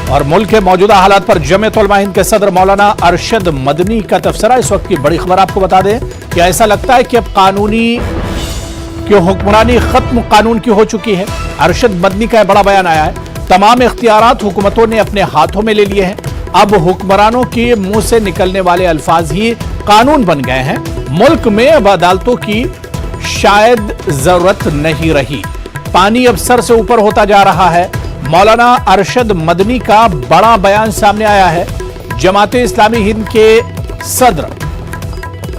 और मुल्क के मौजूदा हालात पर जमीयत उलमा हिंद के सदर मौलाना अरशद मदनी का तबसरा। इस वक्त की बड़ी खबर आपको बता दें कि ऐसा लगता है कि अब कानूनी की हुक्मरानी खत्म कानून की हो चुकी है। अरशद मदनी का बड़ा बयान आया है। तमाम इख्तियारात हुकूमतों ने अपने हाथों में ले लिए हैं। अब हुक्मरानों के मुंह से निकलने वाले अल्फाज ही कानून बन गए हैं। मुल्क में अब अदालतों की शायद जरूरत नहीं रही। पानी अब सर से ऊपर होता जा रहा है। मौलाना अरशद मदनी का बड़ा बयान सामने आया है। जमाते इस्लामी हिंद के सदर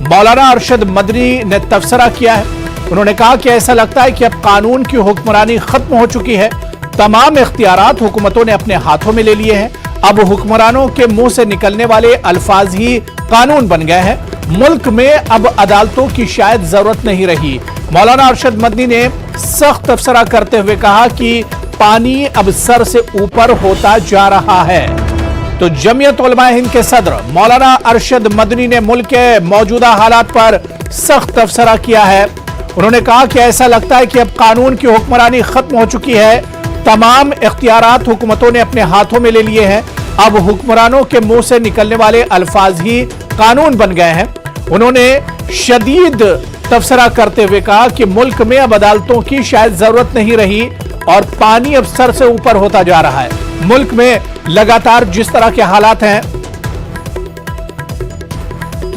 मौलाना अरशद मदनी ने तबसरा किया है। उन्होंने कहा कि ऐसा लगता है कि अब कानून की हुक्मरानी खत्म हो चुकी है। तमाम इख्तियारात हुकूमतों ने अपने हाथों में ले लिए हैं। अब हुक्मरानों के मुंह से निकलने वाले अल्फाज ही कानून बन गए हैं। मुल्क में अब अदालतों की शायद जरूरत नहीं रही। मौलाना अरशद मदनी ने सख्त तबसरा करते हुए कहा कि पानी अब सर से ऊपर होता जा रहा है। तो जमीयत उलमा हिंद के सदर मौलाना अरशद मदनी ने मुल्क के मौजूदा हालात पर सख्त तबसरा किया है। उन्होंने कहा कि ऐसा लगता है कि अब कानून की हुक्मरानी खत्म हो चुकी है। तमाम इख्तियारात हुकूमतों ने अपने हाथों में ले लिए हैं। अब हुक्मरानों के मुंह से निकलने वाले अल्फाज ही कानून बन गए हैं। उन्होंने शदीद तबसरा करते हुए कहा कि मुल्क में अब अदालतों की शायद जरूरत नहीं रही और पानी अब सर से ऊपर होता जा रहा है। मुल्क में लगातार जिस तरह के हालात हैं,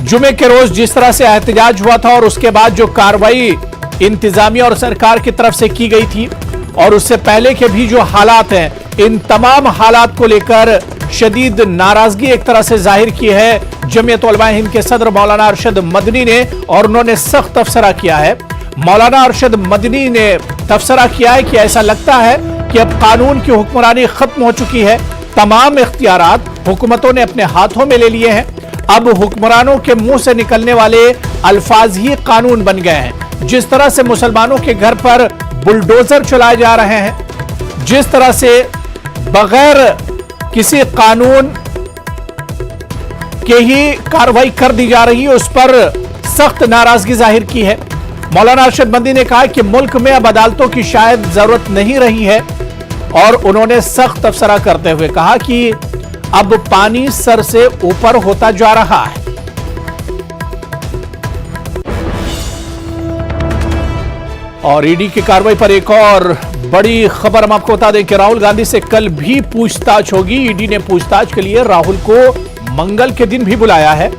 जुमे के रोज जिस तरह से एहतजाज हुआ था और उसके बाद जो कार्रवाई इंतजामिया और सरकार की तरफ से की गई थी और उससे पहले के भी जो हालात हैं, इन तमाम हालात को लेकर शदीद नाराजगी एक तरह से जाहिर की है जमीयत उलमा हिंद के सदर मौलाना अरशद मदनी ने, और उन्होंने सख्त तबसरा किया है। मौलाना अरशद मदनी ने तबसरा किया है कि ऐसा लगता है कि अब कानून की हुक्मरानी खत्म हो चुकी है। तमाम इख्तियारात हुकूमतों ने अपने हाथों में ले लिए हैं। अब हुक्मरानों के मुंह से निकलने वाले अल्फाज ही कानून बन गए हैं। जिस तरह से मुसलमानों के घर पर बुलडोजर चलाए जा रहे हैं, जिस तरह से बगैर किसी कानून के ही कार्रवाई कर दी जा रही है, उस पर सख्त नाराजगी जाहिर की है। मौलाना अरशद मदनी ने कहा कि मुल्क में अब अदालतों की शायद जरूरत नहीं रही है और उन्होंने सख्त तबसरा करते हुए कहा कि अब पानी सर से ऊपर होता जा रहा है। और ईडी की कार्रवाई पर एक और बड़ी खबर हम आपको बता दें कि राहुल गांधी से कल भी पूछताछ होगी। ईडी ने पूछताछ के लिए राहुल को मंगल के दिन भी बुलाया है।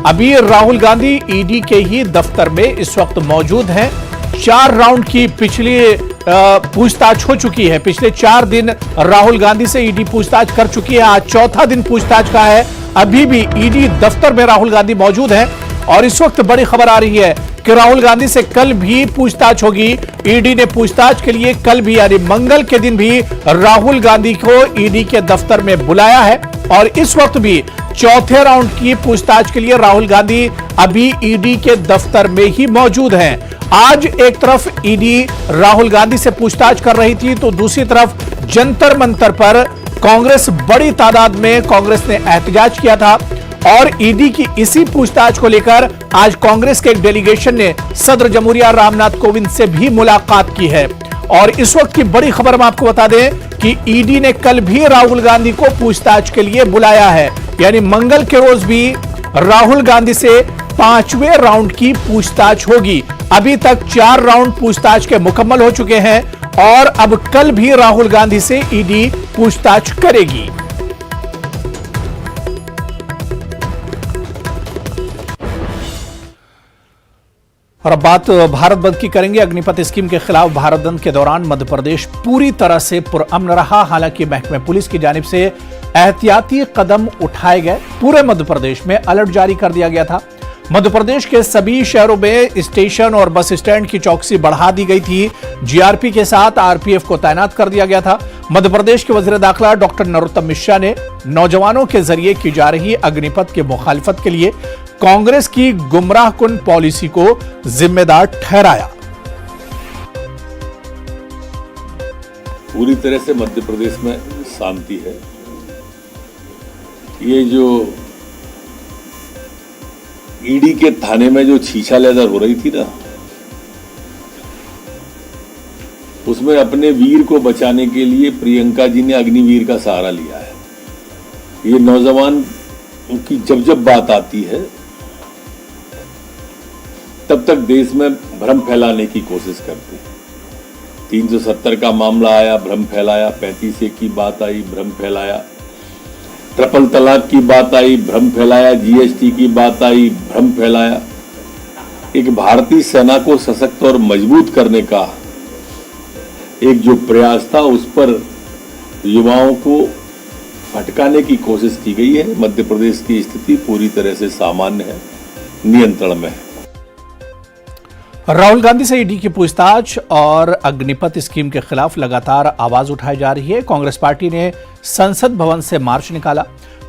अभी राहुल गांधी ईडी के ही दफ्तर में इस वक्त मौजूद हैं। 4 राउंड की पिछली पूछताछ हो चुकी है। पिछले 4 दिन राहुल गांधी से ईडी पूछताछ कर चुकी है। आज चौथा दिन पूछताछ का है। अभी भी ईडी दफ्तर में राहुल गांधी मौजूद हैं और इस वक्त बड़ी खबर आ रही है कि राहुल गांधी से कल भी पूछताछ होगी। ईडी ने पूछताछ के लिए कल भी यानी मंगल के दिन भी राहुल गांधी को ईडी के दफ्तर में बुलाया है और इस वक्त भी चौथे राउंड की पूछताछ के लिए राहुल गांधी अभी ईडी के दफ्तर में ही मौजूद हैं। आज एक तरफ ईडी राहुल गांधी से पूछताछ कर रही थी तो दूसरी तरफ जंतर मंतर पर कांग्रेस बड़ी तादाद में कांग्रेस ने एहतजाज किया था और ईडी की इसी पूछताछ को लेकर आज कांग्रेस के एक डेलीगेशन ने सदर जमहूरिया रामनाथ कोविंद से भी मुलाकात की है। और इस वक्त की बड़ी खबर हम आपको बता दें कि ईडी ने कल भी राहुल गांधी को पूछताछ के लिए बुलाया है। यानी मंगल के रोज भी राहुल गांधी से 5वें राउंड की पूछताछ होगी। अभी तक 4 राउंड पूछताछ के मुकम्मल हो चुके हैं और अब कल भी राहुल गांधी से ईडी पूछताछ करेगी। और अब बात भारत बंद की करेंगे। अग्निपथ स्कीम के खिलाफ भारत बंद के दौरान मध्य प्रदेश पूरी तरह से पुरअमन रहा। हालांकि महकमे पुलिस की जानिब से एहतियाती कदम उठाए गए। पूरे मध्य प्रदेश में अलर्ट जारी कर दिया गया था। मध्य प्रदेश के सभी शहरों में स्टेशन और बस स्टैंड की चौकसी बढ़ा दी गई थी। जीआरपी के साथ आरपीएफ को तैनात कर दिया गया था। मध्य प्रदेश के वजीर दाखिला डॉक्टर नरोत्तम मिश्रा ने नौजवानों के जरिए की जा रही अग्निपथ की मुखालिफत के लिए कांग्रेस की गुमराहकुन पॉलिसी को जिम्मेदार ठहराया। पूरी तरह से मध्य प्रदेश में शांति है। ये जो ईडी के थाने में जो छीछा लेदर हो रही थी ना, उसमें अपने वीर को बचाने के लिए प्रियंका जी ने अग्निवीर का सहारा लिया है। ये नौजवान की जब बात आती है तब तक देश में भ्रम फैलाने की कोशिश करते हैं। 370 का मामला आया, भ्रम फैलाया। 35A की बात आई, भ्रम फैलाया। ट्रिपल तलाक की बात आई, भ्रम फैलाया। GST की बात आई, भ्रम फैलाया। एक भारतीय सेना को सशक्त और मजबूत करने का एक जो प्रयास था, उस पर युवाओं को भटकाने की कोशिश की गई है। मध्य प्रदेश की स्थिति पूरी तरह से सामान्य है, नियंत्रण में है। राहुल गांधी से ईडी की पूछताछ और अग्निपथ स्कीम के खिलाफ लगातार आवाज उठाई जा रही है। कांग्रेस पार्टी ने संसद भवन से मार्च निकाला।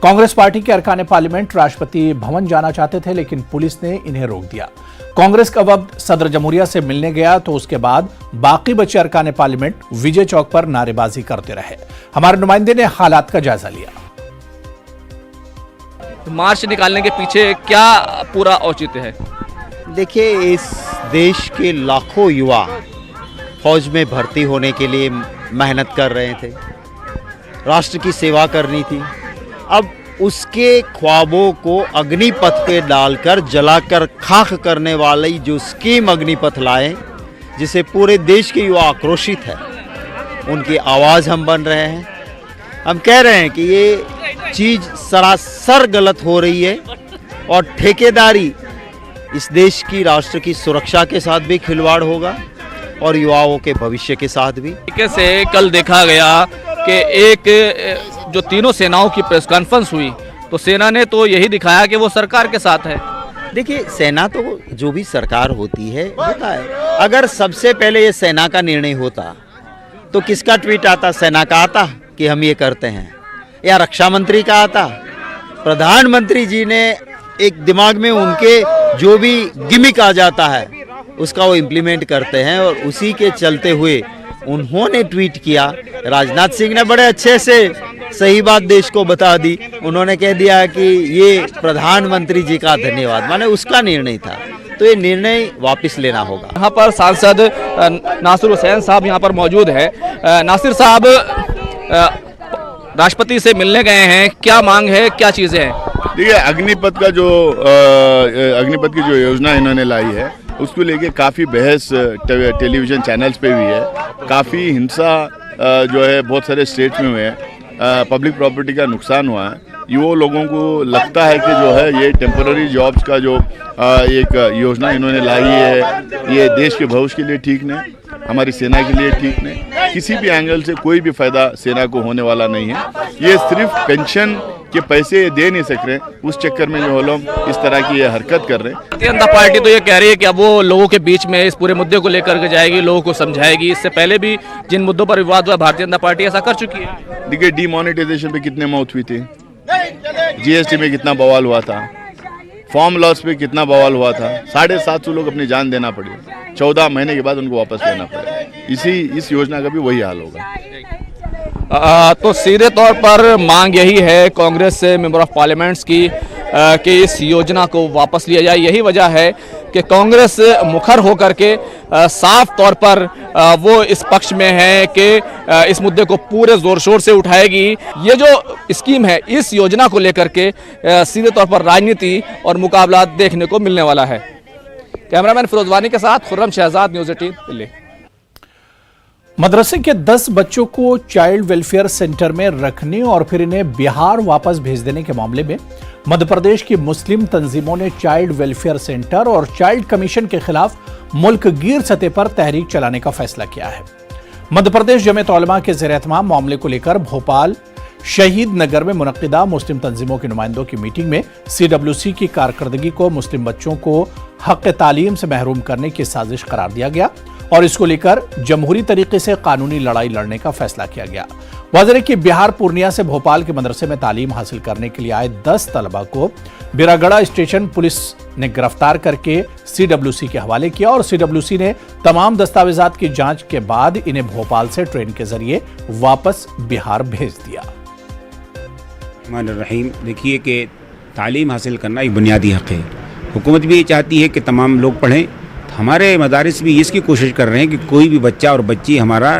कांग्रेस पार्टी के अरकान पार्लियामेंट राष्ट्रपति भवन जाना चाहते थे, लेकिन पुलिस ने इन्हें रोक दिया। कांग्रेस का वफद सदर जमहूरिया से मिलने गया तो उसके बाद बाकी बचे अरकान पार्लियामेंट विजय चौक पर नारेबाजी करते रहे। हमारे नुमाइंदे ने हालात का जायजा लिया। मार्च निकालने के पीछे क्या पूरा औचित्य है? देखिए, इस देश के लाखों युवा फौज में भर्ती होने के लिए मेहनत कर रहे थे, राष्ट्र की सेवा करनी थी। अब उसके ख्वाबों को अग्निपथ पे डालकर जलाकर खाक करने वाली जो स्कीम अग्निपथ लाए, जिसे पूरे देश के युवा आक्रोशित है, उनकी आवाज़ हम बन रहे हैं। हम कह रहे हैं कि ये चीज़ सरासर गलत हो रही है और ठेकेदारी इस देश की राष्ट्र की सुरक्षा के साथ भी खिलवाड़ होगा और युवाओं के भविष्य के साथ भी। तरीके से कल देखा गया कि एक जो तीनों सेनाओं की प्रेस कॉन्फ्रेंस हुई तो सेना ने तो यही दिखाया कि वो सरकार के साथ है। देखिए, सेना तो जो भी सरकार होती है होता है। अगर सबसे पहले ये सेना का निर्णय होता तो किसका ट्वीट आता? सेना का आता कि हम ये करते हैं, या रक्षा मंत्री का आता? प्रधानमंत्री जी ने एक दिमाग में उनके जो भी गिमिक आ जाता है उसका वो इम्प्लीमेंट करते हैं और उसी के चलते हुए उन्होंने ट्वीट किया। राजनाथ सिंह ने बड़े अच्छे से सही बात देश को बता दी। उन्होंने कह दिया कि ये प्रधानमंत्री जी का धन्यवाद, माने उसका निर्णय था, तो ये निर्णय वापस लेना होगा। यहाँ पर सांसद नासिर हुसैन साहब यहाँ पर मौजूद है। नासिर साहब, राष्ट्रपति से मिलने गए हैं, क्या मांग है, क्या चीज़ें हैं? देखिए, अग्निपथ की जो योजना इन्होंने लाई है उसको लेके काफ़ी बहस टेलीविज़न चैनल्स पे भी है। काफ़ी हिंसा जो है बहुत सारे स्टेट्स में हुए हैं, पब्लिक प्रॉपर्टी का नुकसान हुआ है। युवा लोगों को लगता है कि जो है ये टेम्पररी जॉब्स का जो एक योजना इन्होंने लाई है, ये देश के भविष्य के लिए ठीक नहीं, हमारी सेना के लिए ठीक नहीं। किसी भी एंगल से कोई भी फायदा सेना को होने वाला नहीं है। ये सिर्फ पेंशन के पैसे दे नहीं सक रहे, उस चक्कर में जो लोग इस तरह की ये हरकत कर रहे हैं। भारतीय जनता पार्टी तो ये कह रही है कि अब वो लोगों के बीच में इस पूरे मुद्दे को लेकर के जाएगी, लोगों को समझाएगी। इससे पहले भी जिन मुद्दों पर विवाद हुआ, भारतीय जनता पार्टी ऐसा कर चुकी है। देखिए, डीमोनेटाइजेशन पे कितने मौत हुई थी, GST में कितना बवाल हुआ था, फॉर्म लॉस पे कितना बवाल हुआ था। 750 लोग अपनी जान देना पड़ी, 14 महीने के बाद उनको वापस लेना पड़ा। इस योजना का भी वही हाल होगा। तो सीधे तौर पर मांग यही है कांग्रेस से मेंबर ऑफ पार्लियामेंट्स की कि इस योजना को वापस लिया जाए। यही वजह है कि कांग्रेस मुखर होकर के साफ तौर पर वो इस पक्ष में है कि इस मुद्दे को पूरे जोर शोर से उठाएगी। ये जो स्कीम है, इस योजना को लेकर के सीधे तौर पर राजनीति और मुकाबला देखने को मिलने वाला है। कैमरामैन फिरोज वानी के साथ खुर्रम शहजाद, न्यूज़ 18 दिल्ली। मदरसे के 10 बच्चों को चाइल्ड वेलफेयर सेंटर में रखने और फिर इन्हें बिहार वापस भेज देने के मामले में मध्य प्रदेश की मुस्लिम तंजीमों ने चाइल्ड वेलफेयर सेंटर और चाइल्ड कमीशन के खिलाफ मुल्कगीर सतह पर तहरीक चलाने का फैसला किया है। मध्य प्रदेश जमीयत उलमा के ज़ेर-ए-एहतमाम मामले को लेकर भोपाल शहीद नगर में मुनक्किदा मुस्लिम तंजीमों के नुमाइंदों की मीटिंग में CWC की कारकर्दगी को मुस्लिम बच्चों को हक तालीम से महरूम करने की साजिश करार दिया गया और इसको लेकर जमहूरी तरीके से कानूनी लड़ाई लड़ने का फैसला किया गया। वाज़ेह कि बिहार पूर्णिया से भोपाल के मदरसे में तालीम हासिल करने के लिए आए 10 तलबा को बिरागड़ा स्टेशन पुलिस ने गिरफ्तार करके CWC के हवाले किया और CWC ने तमाम दस्तावेजात की जांच के बाद इन्हें भोपाल से ट्रेन के जरिए वापस बिहार भेज दिया। रहीम, देखिए कि तालीम हासिल करना एक बुनियादी हक़ है। हुकूमत भी ये चाहती है कि तमाम लोग पढ़ें। हमारे मदारिस भी इसकी कोशिश कर रहे हैं कि कोई भी बच्चा और बच्ची हमारा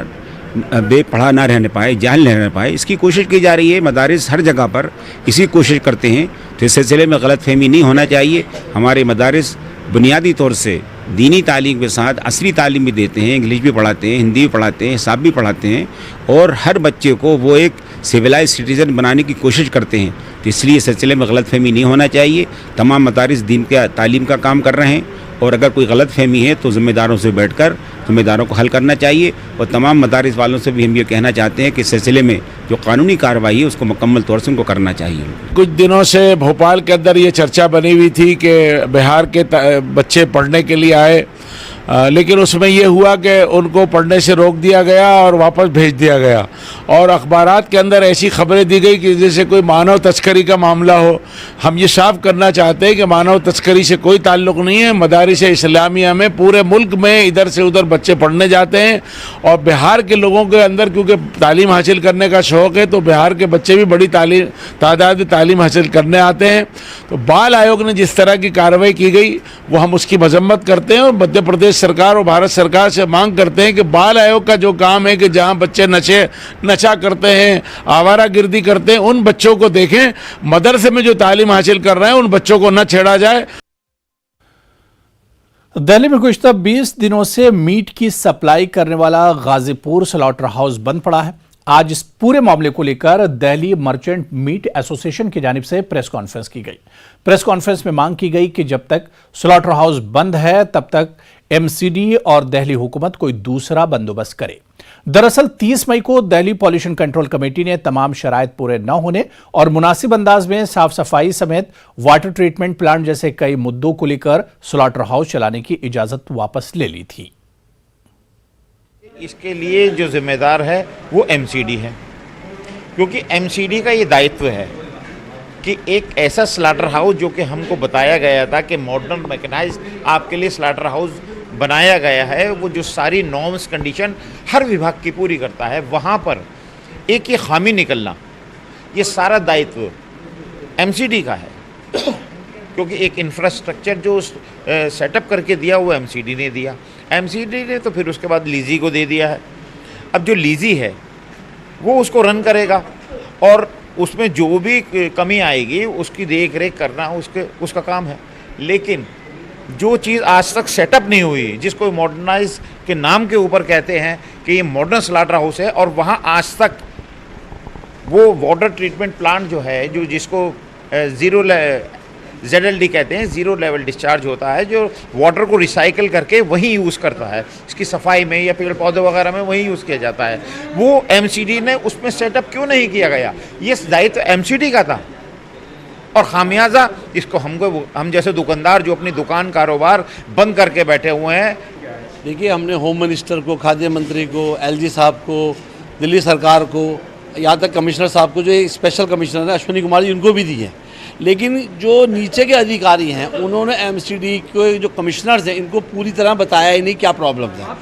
बेपढ़ा ना रहने पाए, जाहिल न रह पाए, इसकी कोशिश की जा रही है। मदारिस हर जगह पर इसी कोशिश करते हैं, तो इस सिलसिले में गलतफहमी नहीं होना चाहिए। हमारे मदारिस बुनियादी तौर से दीनी तालीम के साथ असली तालीम भी देते हैं, इंग्लिश भी पढ़ाते हैं, हिंदी भी पढ़ाते हैं, हिसाब भी पढ़ाते हैं, और हर बच्चे को वो एक सिविलाइज सिटीज़न बनाने की कोशिश करते हैं। तो इसलिए इस सिलसिले में गलतफहमी नहीं होना चाहिए। तमाम मदारिस दीन का तालीम का काम कर रहे हैं, और अगर कोई गलतफहमी है तो ज़िम्मेदारों से बैठकर ज़िम्मेदारों को हल करना चाहिए। और तमाम मदारिस वालों से भी हम ये कहना चाहते हैं कि इस सिलसिले में जो कानूनी कार्रवाई है उसको मुकम्मल तौर से उनको करना चाहिए। कुछ दिनों से भोपाल के अंदर ये चर्चा बनी हुई थी कि बिहार के बच्चे पढ़ने के लिए आए, लेकिन उसमें ये हुआ कि उनको पढ़ने से रोक दिया गया और वापस भेज दिया गया, और अखबारात के अंदर ऐसी खबरें दी गई कि जैसे कोई मानव तस्करी का मामला हो। हम ये साफ करना चाहते हैं कि मानव तस्करी से कोई ताल्लुक़ नहीं है। मदारिस इस्लामिया में पूरे मुल्क में इधर से उधर बच्चे पढ़ने जाते हैं, और बिहार के लोगों के अंदर क्योंकि तालीम हासिल करने का शौक़ है, तो बिहार के बच्चे भी बड़ी तादाद में तालीम हासिल करने आते हैं। तो बाल आयोग ने जिस तरह की कार्रवाई की गई वो हम उसकी मजम्मत करते हैं, और मध्य प्रदेश सरकार और भारत सरकार से मांग करते हैं कि बाल आयोग का जो काम है कि जहां बच्चे नशा करते हैं, आवारागर्दी करते हैं, उन बच्चों को देखें। मदरसे में जो तालीम हासिल कर रहे हैं उन बच्चों को न छेड़ा जाए। दिल्ली में गुज़िश्ता 20 दिनों से मीट की सप्लाई करने वाला गाजीपुर स्लॉटर हाउस बंद पड़ा है। आज इस पूरे मामले को लेकर दिल्ली मर्चेंट मीट एसोसिएशन की जानिब से प्रेस कॉन्फ्रेंस की गई। प्रेस कॉन्फ्रेंस में मांग की गई कि जब तक स्लॉटर हाउस बंद है तब तक एमसीडी और दिल्ली हुकूमत कोई दूसरा बंदोबस्त करे। दरअसल 30 मई को दिल्ली पॉल्यूशन कंट्रोल कमेटी ने तमाम शराइत पूरे न होने और मुनासिब अंदाज में साफ सफाई समेत वाटर ट्रीटमेंट प्लांट जैसे कई मुद्दों को लेकर स्लॉटर हाउस चलाने की इजाजत वापस ले ली थी। इसके लिए जो जिम्मेदार है वो एमसीडी है, क्योंकि एमसीडी का ये दायित्व है कि एक ऐसा स्लॉटर हाउस जो कि हमको बताया गया था कि मॉडर्न मैकेनाइज्ड आपके लिए स्लॉटर हाउस बनाया गया है, वो जो सारी नॉर्म्स कंडीशन हर विभाग की पूरी करता है, वहाँ पर एक ये खामी निकलना, ये सारा दायित्व एमसीडी का है। क्योंकि एक इंफ्रास्ट्रक्चर जो सेटअप करके दिया वो एमसीडी ने दिया, एमसीडी ने तो फिर उसके बाद लीजी को दे दिया है। अब जो लीजी है वो उसको रन करेगा, और उसमें जो भी कमी आएगी उसकी देख रेख करना उसका काम है। लेकिन जो चीज़ आज तक सेटअप नहीं हुई, जिसको मॉडर्नाइज के नाम के ऊपर कहते हैं कि ये मॉडर्न स्लॉटर हाउस है, और वहाँ आज तक वो वाटर ट्रीटमेंट प्लांट जो है, जो जिसको ZLD कहते हैं, ज़ीरो लेवल डिस्चार्ज होता है, जो वाटर को रिसाइकिल करके वहीं यूज़ करता है, इसकी सफाई में या पेड़ पौधे वगैरह में वहीं यूज़ किया जाता है। वो एमसीडी ने उसमें सेटअप क्यों नहीं किया गया? ये दायित्व एमसीडी का था, और खामियाजा इसको हम जैसे दुकानदार जो अपनी दुकान कारोबार बंद करके बैठे हुए हैं। देखिए, हमने होम मिनिस्टर को, खाद्य मंत्री को, LG साहब को, दिल्ली सरकार को, यहाँ तक कमिश्नर साहब को, जो एक स्पेशल कमिश्नर है अश्विनी कुमार जी, उनको भी दी है। लेकिन जो नीचे के अधिकारी हैं उन्होंने एमसीडी के जो कमिश्नर्स हैं इनको पूरी तरह बताया ही नहीं क्या प्रॉब्लम है।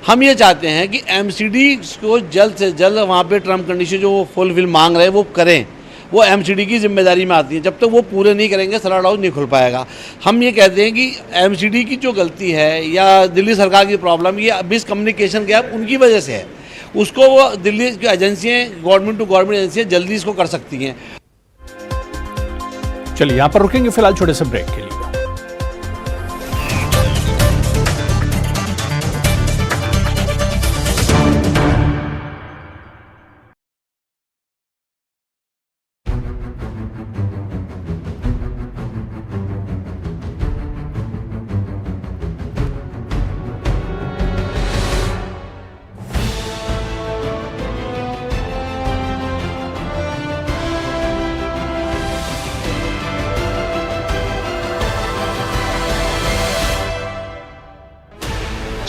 हम ये चाहते हैं कि एमसीडी को जल्द से जल्द वहाँ पे टर्म कंडीशन जो वो फुलफिल मांग रहे हैं वो करें, वो एमसीडी की जिम्मेदारी में आती है। जब तक वो पूरे नहीं करेंगे स्लॉटर हाउस नहीं खुल पाएगा। हम ये कहते हैं कि एमसीडी की जो गलती है या दिल्ली सरकार की प्रॉब्लम, ये मिसकम्युनिकेशन गैप उनकी वजह से है, उसको वो दिल्ली की एजेंसियाँ, गवर्नमेंट टू गवर्नमेंट एजेंसियाँ जल्दी इसको कर सकती हैं। चलिए यहां पर रुकेंगे फिलहाल छोटे से ब्रेक के लिए।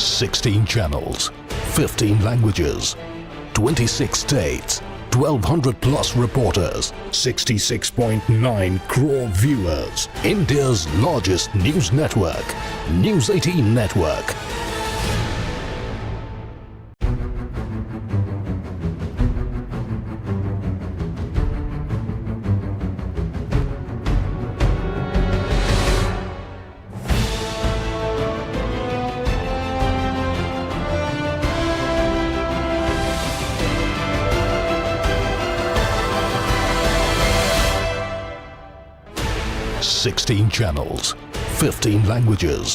Sixteen channels, 15 languages, 26 states, 1,200 plus reporters, 66.9 crore viewers. India's largest news network, News 18 Network. 16 channels, 15 languages.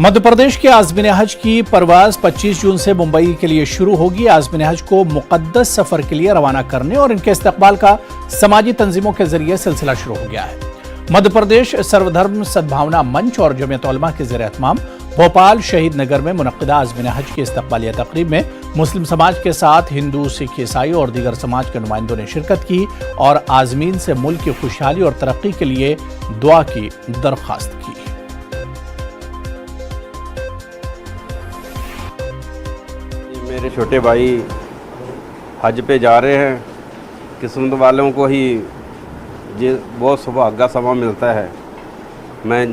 Madhya Pradesh के आज़मीन हज की परवाज 25 जून से मुंबई के लिए शुरू होगी। आज़मीन हज को मुक़द्दस सफर के लिए रवाना करने और इनके इस्तकबाल का समाजी तंजीमों के जरिए सिलसिला शुरू हो गया है। मध्य प्रदेश सर्वधर्म सद्भावना मंच और जमीयत उलमा के ज़रिए एहतमाम भोपाल शहीद नगर में मुनक्किदा आज़मीन हज की इस्तकबालिया तकरीब में मुस्लिम समाज के साथ हिंदू, सिख, ईसाई और दीगर समाज के नुमाइंदों ने शिरकत की और आज़मीन से मुल्क की खुशहाली और तरक्की के लिए दुआ की दरख्वास्त की। मेरे छोटे भाई हज पे जा रहे हैं। किस्मत वालों को ही ये बहुत सौभाग्य समा मिलता है। मैं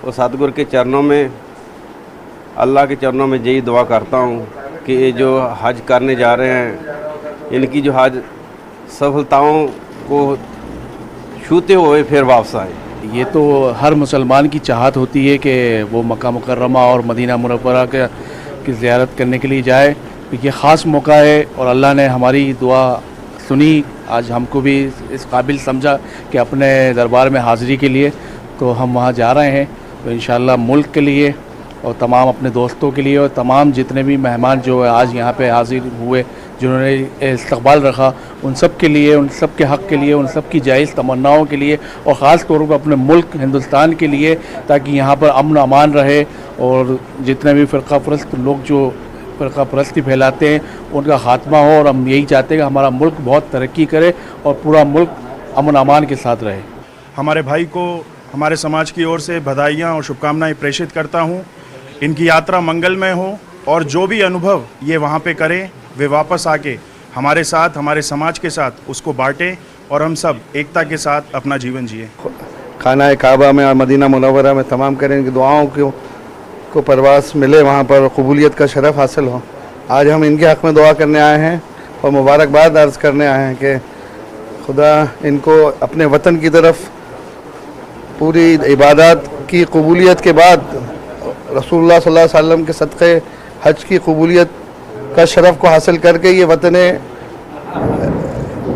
वो सतगुरु के चरणों में, अल्लाह के चरणों में यही दुआ करता हूँ कि ये जो हज करने जा रहे हैं, इनकी जो हज सफलताओं को छूते हुए फिर वापस आए। ये तो हर मुसलमान की चाहत होती है कि वो मक्का मुकर्रमा और मदीना मुनव्वरा की ज़ियारत करने के लिए जाए। ये ख़ास मौका है और अल्लाह ने हमारी दुआ सुनी। आज हमको भी इस काबिल समझा कि अपने दरबार में हाज़िरी के लिए तो हम वहाँ जा रहे हैं। तो इंशाअल्लाह मुल्क के लिए और तमाम अपने दोस्तों के लिए और तमाम जितने भी मेहमान जो आज यहाँ पे हाज़िर हुए, जिन्होंने इस्तकबाल रखा, उन सब के लिए, उन सब के हक़ के लिए, उन सब की जायज़ तमन्नाओं के लिए और ख़ास तौर पर अपने मुल्क हिंदुस्तान के लिए, ताकि यहाँ पर अमन अमान रहे और जितने भी फ़िरक़ा परस्त लोग जो फ़िरक़ा परस्ती फैलाते हैं उनका ख़ात्मा हो। और हम यही चाहते हैं कि हमारा मुल्क बहुत तरक्की करे और पूरा मुल्क अमन अमान के साथ रहे। हमारे भाई को हमारे समाज की ओर से बधाइयाँ और शुभकामनाएं प्रेषित करता हूँ। इनकी यात्रा मंगलमय हो और जो भी अनुभव ये वहाँ पे करें, वे वापस आके हमारे साथ, हमारे समाज के साथ उसको बांटें और हम सब एकता के साथ अपना जीवन जिए। खाना काबा में और मदीना मुनव्वरा में तमाम करें, इनकी दुआओं को परवास मिले, वहाँ पर कबूलियत का शरफ़ हासिल हो। आज हम इनके हक़ में दुआ करने आए हैं और मुबारकबाद अर्ज़ करने आए हैं कि खुदा इनको अपने वतन की तरफ पूरी इबादत की कबूलियत के बाद रसूलुल्लाह सल्लल्लाहु अलैहि वसल्लम के सदक़े हज की कबूलियत का शरफ़ को हासिल करके ये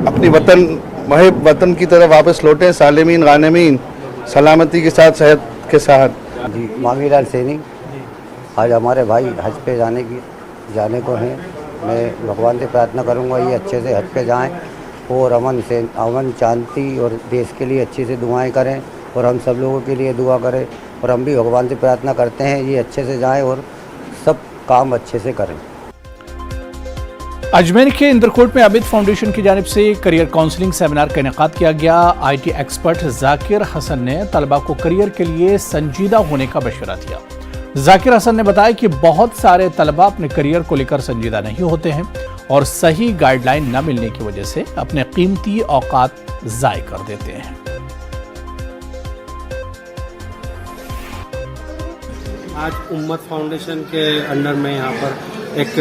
अपनी वतन की तरफ वापस लौटें, सालिमीन गानिमीन, सलामती के साथ, सेहत के साथ। जी, मामीलाल सैनी। आज हमारे भाई हज पे जाने को हैं। मैं भगवान से प्रार्थना करूंगा ये अच्छे से हज पे जाएं और अमन शांति और देश के लिए अच्छी से दुआएं करें और हम सब लोगों के लिए दुआ करें। और हम भी भगवान से प्रार्थना करते हैं ये अच्छे से जाएं और सब काम अच्छे से करें। अजमेर के इंद्रकोट में अमित फाउंडेशन की जानिब से करियर काउंसलिंग सेमिनार का इनेकाद किया गया। आईटी एक्सपर्ट जाकिर हसन ने तलबा को करियर के लिए संजीदा होने का मशवरा दिया। जाकिर हसन ने बताया कि बहुत सारे तलबा अपने करियर को लेकर संजीदा नहीं होते हैं और सही गाइडलाइन न मिलने की वजह से अपने कीमती औकात ज़ाय कर देते हैं। आज उम्मत फाउंडेशन के अंडर में यहाँ पर एक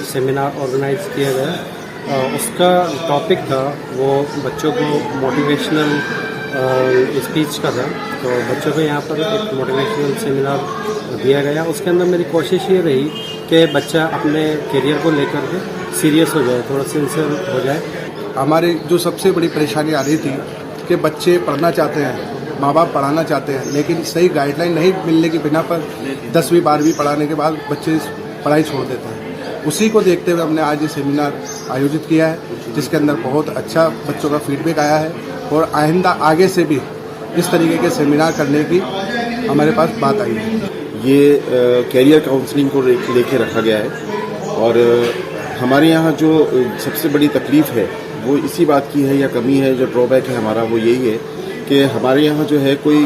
सेमिनार ऑर्गेनाइज किया गया। उसका टॉपिक था वो बच्चों को मोटिवेशनल स्पीच का था। तो बच्चों को यहाँ पर एक मोटिवेशनल सेमिनार दिया गया। उसके अंदर मेरी कोशिश ये रही कि बच्चा अपने करियर को लेकर के सीरियस हो जाए, थोड़ा सिंसियर हो जाए। हमारी जो सबसे बड़ी परेशानी आ रही थी कि बच्चे पढ़ना चाहते हैं, माँ बाप पढ़ाना चाहते हैं, लेकिन सही गाइडलाइन नहीं मिलने की बिना पर 10वीं 12वीं पढ़ाने के बाद बच्चे पढ़ाई छोड़ देते हैं। उसी को देखते हुए हमने आज ये सेमिनार आयोजित किया है, जिसके अंदर बहुत अच्छा बच्चों का फीडबैक आया है और आइंदा आगे से भी इस तरीके के सेमिनार करने की हमारे पास बात आई है। ये कैरियर काउंसलिंग को लेके रखा गया है और हमारे यहाँ जो सबसे बड़ी तकलीफ़ है वो इसी बात की है या कमी है, जो ड्रॉबैक है हमारा वो यही है कि हमारे यहाँ जो है कोई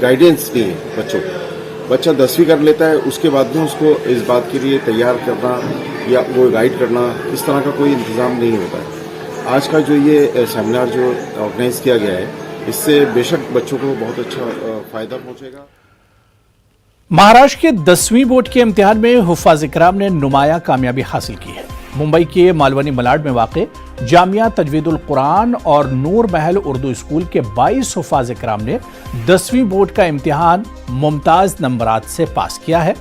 गाइडेंस नहीं है बच्चों को। बच्चा 10वीं कर लेता है, उसके बाद में उसको इस बात के लिए तैयार करना या वो गाइड करना, इस तरह का कोई इंतज़ाम नहीं होता है। आज का जो ये सेमिनार जो ऑर्गेनाइज किया गया है, इससे बेशक बच्चों को बहुत अच्छा फ़ायदा पहुँचेगा। महाराष्ट्र के 10वीं बोर्ड के इम्तिहान में हुफ़ाज़ इकराम ने नुमाया कामयाबी हासिल की है। मुंबई के मालवनी मलाड में वाक़े जामिया तजवीदुल कुरान और नूर महल उर्दू स्कूल के 22 हुफ़ाज़ इकराम ने 10वीं बोर्ड का इम्तिहान मुमताज़ नंबरात से पास किया है।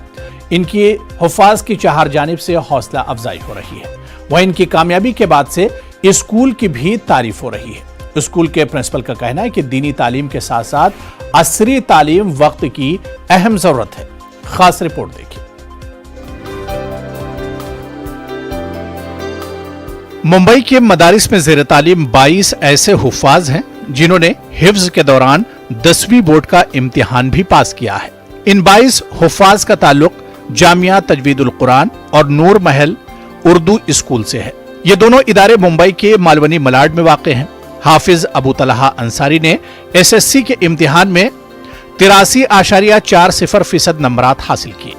इनकी हुफ़ाज़ की चार जानिब से हौसला अफजाई हो रही है। वहीं इनकी कामयाबी के बाद से स्कूल की भी तारीफ हो रही है। स्कूल के प्रिंसिपल का कहना है कि दीनी तालीम के साथ साथ असरी तालीम वक्त की अहम जरूरत है। खास रिपोर्ट देखिए। मुंबई के मदारिस में ज़ेर तालीम 22 ऐसे हुफ्फाज हैं जिन्होंने हिफ्ज के दौरान 10वीं बोर्ड का इम्तिहान भी पास किया है। इन 22 हुफ्फाज का ताल्लुक जामिया तजवीदुल कुरान और नूर महल उर्दू स्कूल से है। ये दोनों इदारे मुंबई के मालवनी मलाड में वाक़ हैं। हाफिज अबू तलहा अंसारी ने SSC के इम्तिहान में 83.40% नंबरात हासिल किए।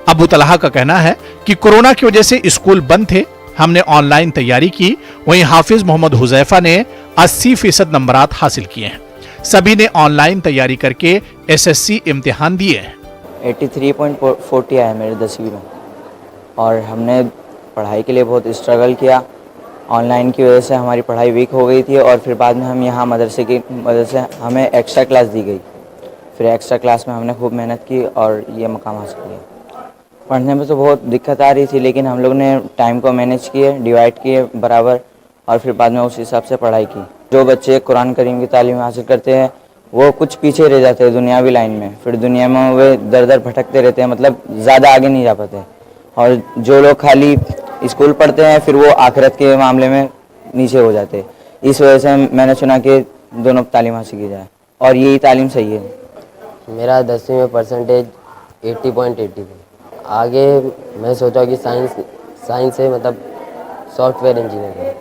अबू तलहा का कहना है कि कोरोना की वजह से स्कूल बंद थे, हमने ऑनलाइन तैयारी की। वहीं हाफिज मोहम्मद हुजैफा ने 80% नंबरात हासिल किए हैं। सभी ने ऑनलाइन तैयारी करके SSC इम्तिहान दिए हैं। 83.40 आया मेरे 10वीं में, और हमने पढ़ाई के लिए बहुत स्ट्रगल किया। ऑनलाइन की वजह से हमारी पढ़ाई वीक हो गई थी, और फिर बाद में हम यहाँ मदरसे की वजह से हमें एक्स्ट्रा क्लास दी गई। फिर एक्स्ट्रा क्लास में हमने खूब मेहनत की और ये मकाम हासिल किया। पढ़ने में तो बहुत दिक्कत आ रही थी, लेकिन हम लोग ने टाइम को मैनेज किए, डिवाइड किए बराबर, और फिर बाद में उस हिसाब से पढ़ाई की। जो बच्चे कुरान करीम की तालीम हासिल करते हैं वो कुछ पीछे रह जाते हैं दुनियावी लाइन में, फिर दुनिया में वे दर दर भटकते रहते हैं, मतलब ज़्यादा आगे नहीं जा पाते। और जो लोग खाली स्कूल पढ़ते हैं फिर वो आखिरत के मामले में नीचे हो जाते हैं। इस वजह से मैंने चुना कि दोनों तालीम हासिल की जाए, और यही तालीम सही है। मेरा 10वीं में परसेंटेज 80.80 थी। आगे मैं सोचा कि साइंस से मतलब सॉफ्टवेयर इंजीनियर है।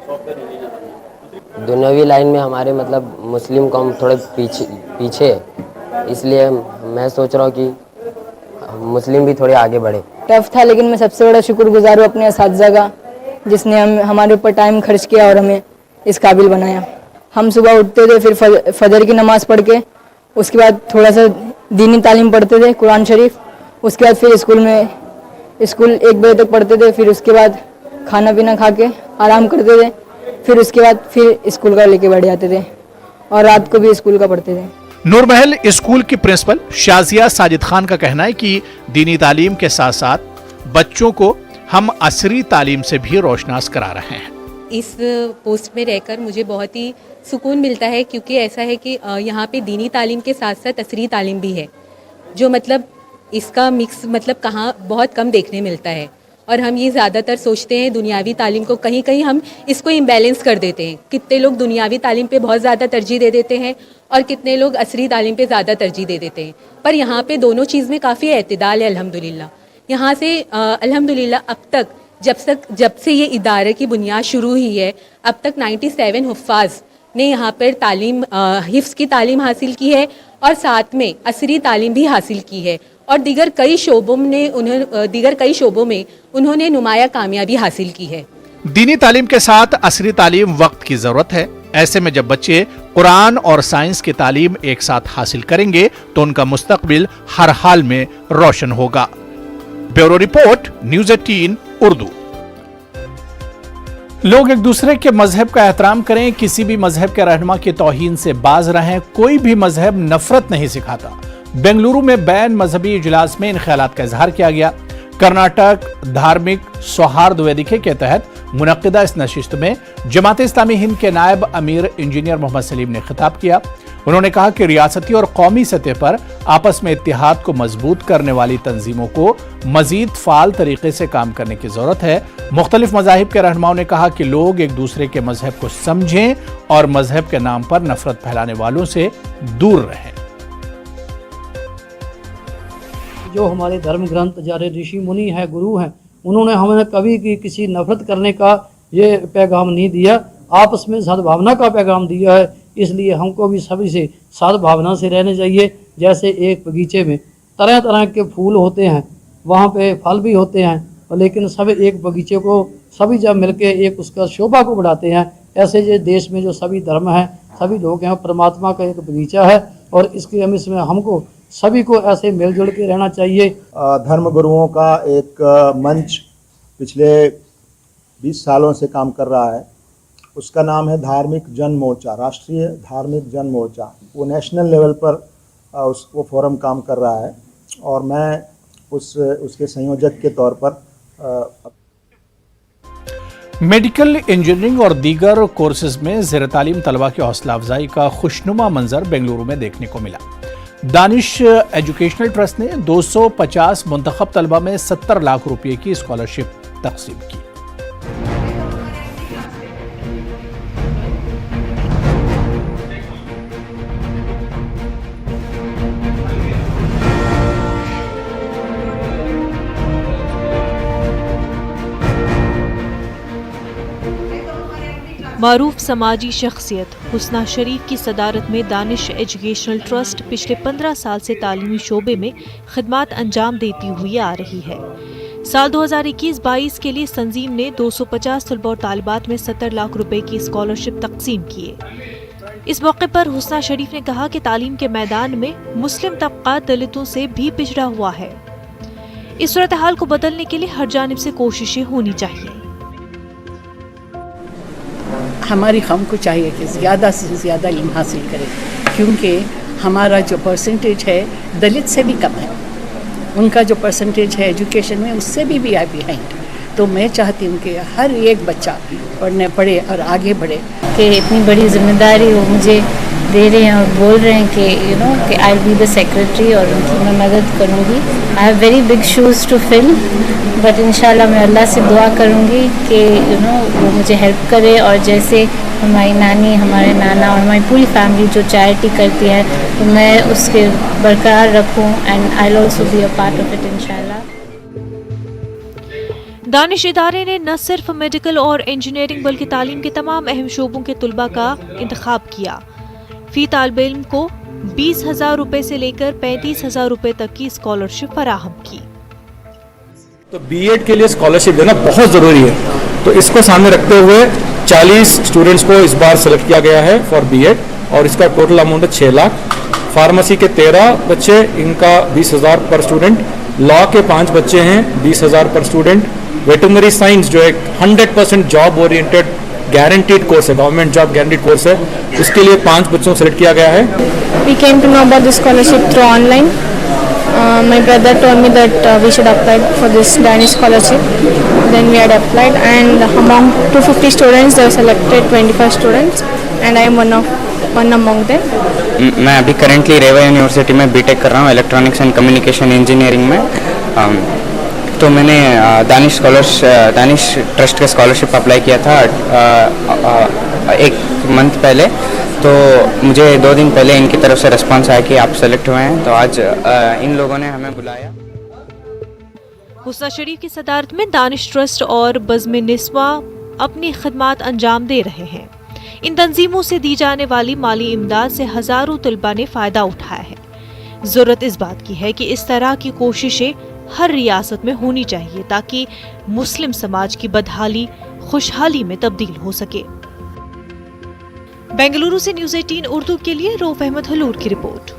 दुनियावी लाइन में हमारे मतलब मुस्लिम कौम थोड़े पीछे है, इसलिए मैं सोच रहा हूँ कि मुस्लिम भी थोड़े आगे बढ़े। टफ था, लेकिन मैं सबसे बड़ा शुक्रगुजार हूँ अपने असातिज़ा का, जिसने हमारे ऊपर टाइम खर्च किया और हमें इस काबिल बनाया। हम सुबह उठते थे, फिर फजर की नमाज़ पढ़ के उसके बाद थोड़ा सा दीनी तालीम पढ़ते थे, कुरान शरीफ। उसके बाद फिर स्कूल 1 बजे तक पढ़ते थे, फिर उसके बाद खाना पीना खा के आराम करते थे, फिर उसके बाद फिर स्कूल का लेके बैठ जाते थे, और रात को भी स्कूल का पढ़ते थे। नूर महल स्कूल की प्रिंसिपल शाजिया साजिद खान का कहना है कि दीनी तालीम के साथ साथ बच्चों को हम असरी तालीम से भी रोशनास करा रहे हैं। इस पोस्ट में रहकर मुझे बहुत ही सुकून मिलता है, क्योंकि ऐसा है कि यहाँ पे दीनी तालीम के साथ साथ असरी तालीम भी है, जो मतलब इसका मिक्स मतलब कहाँ बहुत कम देखने मिलता है। और हम ये ज़्यादातर सोचते हैं दुनियावी तालीम को, कहीं कहीं हम इसको इम्बैलेंस कर देते हैं। कितने लोग दुनियावी तालीम पे बहुत ज़्यादा तरजीह दे देते हैं और कितने लोग असरी तालीम पे ज़्यादा तरजीह दे देते हैं, पर यहाँ पे दोनों चीज़ में काफ़ी एतदाल है अल्हम्दुलिल्लाह। यहाँ से अल्हम्दुलिल्लाह अब तक जब से ये इदारे की बुनियाद शुरू हुई है, अब तक 97 हुफ्फाज ने यहाँ पर तालीम हिफ्ज़ की तालीम हासिल की है, और साथ में असरी तालीम भी हासिल की है, और दीगर कई शोबों में उन्होंने नुमाया कामयाबी हासिल की है। दीनी तालीम के साथ असरी तालीम वक्त की जरूरत है। ऐसे में जब बच्चे कुरान और साइंस की तालीम एक साथ हासिल करेंगे तो उनका मुस्तकबिल हर हाल में रोशन होगा। Bureau report, news 18 Urdu. लोग एक दूसरे के मजहब का एहतराम करें, किसी भी मजहब के रहनुमा की तौहीन से बाज रहें। कोई भी मजहब नफरत नहीं सिखाता। बेंगलुरु में बैन मजहबी इजलास में इन ख्यालात का इजहार किया गया। कर्नाटक धार्मिक सौहार्द वेदिके के तहत मुनक्किदा इस नशिस्त में जमात इस्लामी हिंद के नायब अमीर इंजीनियर मोहम्मद सलीम ने खिताब किया। उन्होंने कहा कि रियासती और कौमी सतह पर आपस में इत्तेहाद को मजबूत करने वाली तंजीमों को मजीद फाल तरीके से काम करने की जरूरत है। मुख्तलिफ मजाहिब के रहनुमाओं ने कहा कि लोग एक दूसरे के मजहब को समझें और मजहब के नाम पर नफरत फैलाने वालों से दूर रहें। जो हमारे धर्म ग्रंथ जारे ऋषि मुनि हैं, गुरु हैं, उन्होंने हमें कभी की किसी नफरत करने का ये पैगाम नहीं दिया, आपस में सद्भावना का पैगाम दिया है। इसलिए हमको भी सभी से सद्भावना से रहना चाहिए। जैसे एक बगीचे में तरह तरह के फूल होते हैं, वहाँ पे फल भी होते हैं, लेकिन सब एक बगीचे को सभी जब मिलके एक उसका शोभा को बढ़ाते हैं, ऐसे ये देश में जो सभी धर्म हैं, सभी लोग हैं, परमात्मा का एक बगीचा है, और इसके इसमें हमको सभी को ऐसे मिलजुल के रहना चाहिए। धर्म गुरुओं का एक मंच पिछले 20 सालों से काम कर रहा है। उसका नाम है धार्मिक जन मोर्चा, राष्ट्रीय धार्मिक जन मोर्चा। वो नेशनल लेवल पर वो फोरम काम कर रहा है, और मैं उसके संयोजक के तौर पर मेडिकल इंजीनियरिंग और दीगर कोर्सेज में ज़ेर तालीम तलबा की हौसला अफजाई का खुशनुमा मंजर बेंगलुरु में देखने को मिला। दानिश एजुकेशनल ट्रस्ट ने 250 मुंतखब तलबा में 70 लाख रुपए की स्कॉलरशिप तकसीम की। मारूफ समाजी शख्सियत हुस्ना शरीफ की सदारत में दानिश एजुकेशनल ट्रस्ट पिछले 15 साल से तालीमी शोबे में खिदमात अंजाम देती हुई आ रही है। साल 2021-22 के लिए तंजीम ने 250 तलबा और तालिबात में 70 लाख रुपए की स्कॉलरशिप तकसीम किए। इस मौके पर हुस्ना शरीफ ने कहा कि तालीम के मैदान में मुस्लिम तबका दलितों से भी पिछड़ा हुआ है। इस सूरत हाल को बदलने के लिए हर जानिब से कोशिशें होनी चाहिए। हमारी कौम को चाहिए कि ज़्यादा से ज़्यादा इल्म हासिल करें, क्योंकि हमारा जो परसेंटेज है दलित से भी कम है, उनका जो परसेंटेज है एजुकेशन में उससे भी है बिहाइंड। तो मैं चाहती हूँ कि हर एक बच्चा पढ़े और आगे बढ़े। कि इतनी बड़ी जिम्मेदारी वो मुझे दे रहे हैं और बोल रहे हैं कि कि I will be the secretary और उनकी मैं मदद करूँगी। I have very big shoes to fill, but इंशाल्लाह मैं अल्लाह से दुआ करूँगी कि वो मुझे हेल्प करे, और जैसे हमारी नानी, हमारे नाना और हमारी पूरी फैमिली जो चैरिटी करती है तो मैं उसके बरकरार रखूँ, and I will also be a part of it इंशाल्लाह। दानिश इदारे ने न सिर्फ मेडिकल और इंजीनियरिंग बल्कि तालीम के तमाम अहम शोबों के तुलबा का इंतखाब किया। फी तालिब इल्म को 20,000 रुपए से लेकर 35,000 रुपए तक की स्कॉलरशिप फराहम की। तो बीएड के लिए स्कॉलरशिप देना बहुत ज़रूरी है, तो इसको सामने रखते हुए 40 स्टूडेंट्स को इस बार सेलेक्ट किया गया है फॉर बीएड, और इसका टोटल अमाउंट है 6 लाख। फार्मेसी के 13 बच्चे, इनका 20,000 पर स्टूडेंट। लॉ के 5 बच्चे हैं, 20,000 पर स्टूडेंट। वेटरनरी साइंस जो एक 100% जॉब ओरिएंटेड गारंटीड कोर्स है, गवर्नमेंट जॉब गारंटीड कोर्स है, उसके लिए 5 बच्चों को सेलेक्ट किया गया है। We came to know about the scholarship through online. My brother told me that we should apply for this Danish scholarship. Then we had applied, and among 250 students, they were selected 25 students, and I am one among them. मैं अभी currently रेवा university में BTech कर रहा हूँ electronics and communication engineering में। तो मैंने Danish trust का स्कॉलरशिप अप्लाई किया था 1 मंथ पहले। तो मुझे 2 दिन पहले इनकी तरफ से रिस्पांस आया कि आप सेलेक्ट हुए हैं, तो आज इन लोगों ने हमें बुलाया। हुस्ना शरीफ की सदारत में दानिश ट्रस्ट और बज़्म निस्वा अपनी खिदमात अंजाम दे रहे हैं। इन तंजीमों से दी जाने वाली माली इमदाद से हज़ारों तलबा ने फ़ायदा उठाया है। ज़रूरत इस बात की है कि इस तरह की कोशिशें हर रियासत में होनी चाहिए ताकि मुस्लिम समाज की बदहाली खुशहाली में तब्दील हो सके। बेंगलुरु से न्यूज़ 18 उर्दू के लिए रऊफ अहमद हलूर की रिपोर्ट।